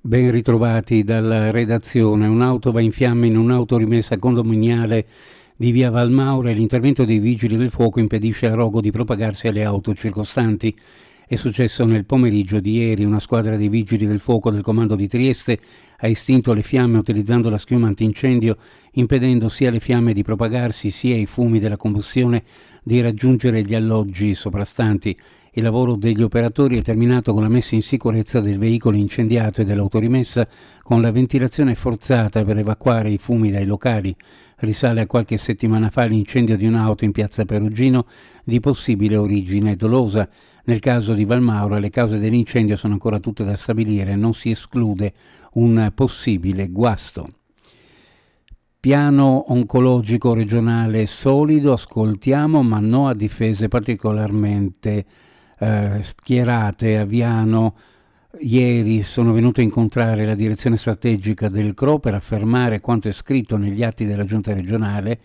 Ben ritrovati dalla redazione. Un'auto va in fiamme in un'autorimessa condominiale di via Valmaura e l'intervento dei vigili del fuoco impedisce al rogo di propagarsi alle auto circostanti. È successo nel pomeriggio di ieri. Una squadra di vigili del fuoco del comando di Trieste ha estinto le fiamme utilizzando la schiuma antincendio, impedendo sia alle fiamme di propagarsi sia ai fumi della combustione di raggiungere gli alloggi soprastanti. Il lavoro degli operatori è terminato con la messa in sicurezza del veicolo incendiato e dell'autorimessa con la ventilazione forzata per evacuare i fumi dai locali. Risale a qualche settimana fa l'incendio di un'auto in piazza Perugino di possibile origine dolosa. Nel caso di Valmaura le cause dell'incendio sono ancora tutte da stabilire, non si esclude un possibile guasto. Piano oncologico regionale solido, ascoltiamo, ma no a difese particolarmente schierate. A Viano ieri sono venuto a incontrare la direzione strategica del CRO per affermare quanto è scritto negli atti della giunta regionale.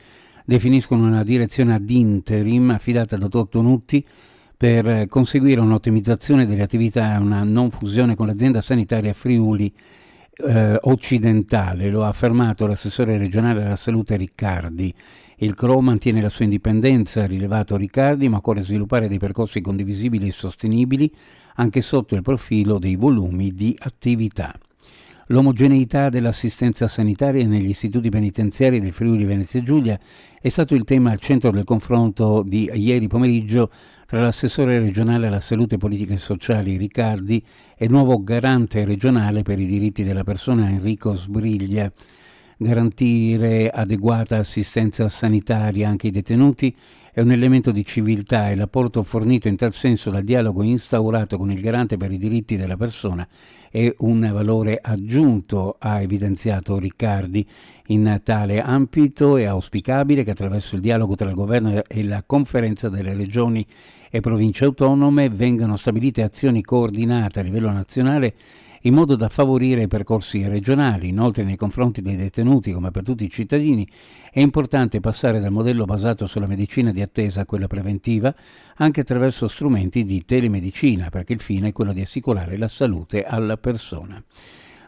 Definiscono una direzione ad interim affidata al dottor Tonutti per conseguire un'ottimizzazione delle attività e una non fusione con l'azienda sanitaria Friuli occidentale. Lo ha affermato l'assessore regionale alla salute Riccardi. Il CRO mantiene la sua indipendenza, ha rilevato Riccardi, ma occorre sviluppare dei percorsi condivisibili e sostenibili anche sotto il profilo dei volumi di attività. L'omogeneità dell'assistenza sanitaria negli istituti penitenziari del Friuli Venezia Giulia è stato il tema al centro del confronto di ieri pomeriggio tra l'assessore regionale alla salute e politiche sociali Riccardi e il nuovo garante regionale per i diritti della persona Enrico Sbriglia. Garantire adeguata assistenza sanitaria anche ai detenuti è un elemento di civiltà e l'apporto fornito in tal senso dal dialogo instaurato con il garante per i diritti della persona è un valore aggiunto, ha evidenziato Riccardi. In tale ambito è auspicabile che attraverso il dialogo tra il governo e la conferenza delle regioni e province autonome vengano stabilite azioni coordinate a livello nazionale in modo da favorire i percorsi regionali. Inoltre, nei confronti dei detenuti, come per tutti i cittadini, è importante passare dal modello basato sulla medicina di attesa a quella preventiva, anche attraverso strumenti di telemedicina, perché il fine è quello di assicurare la salute alla persona.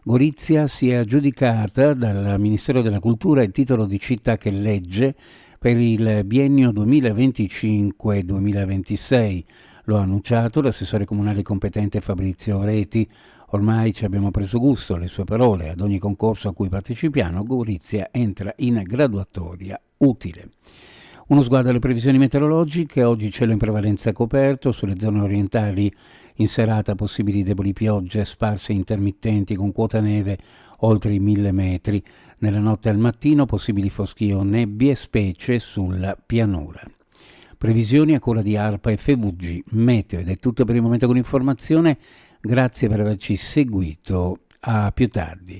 Gorizia si è aggiudicata dal Ministero della Cultura il titolo di città che legge per il biennio 2025-2026. Lo ha annunciato l'assessore comunale competente Fabrizio Reti. Ormai ci abbiamo preso gusto alle sue parole. Ad ogni concorso a cui partecipiamo, Gorizia entra in graduatoria utile. Uno sguardo alle previsioni meteorologiche. Oggi cielo in prevalenza coperto, sulle zone orientali in serata possibili deboli piogge sparse e intermittenti con quota neve oltre i 1000 metri. Nella notte al mattino possibili foschie o nebbie, specie sulla pianura. Previsioni a cura di ARPA e FVG Meteo. Ed è tutto per il momento con l'informazione. Grazie per averci seguito. A più tardi.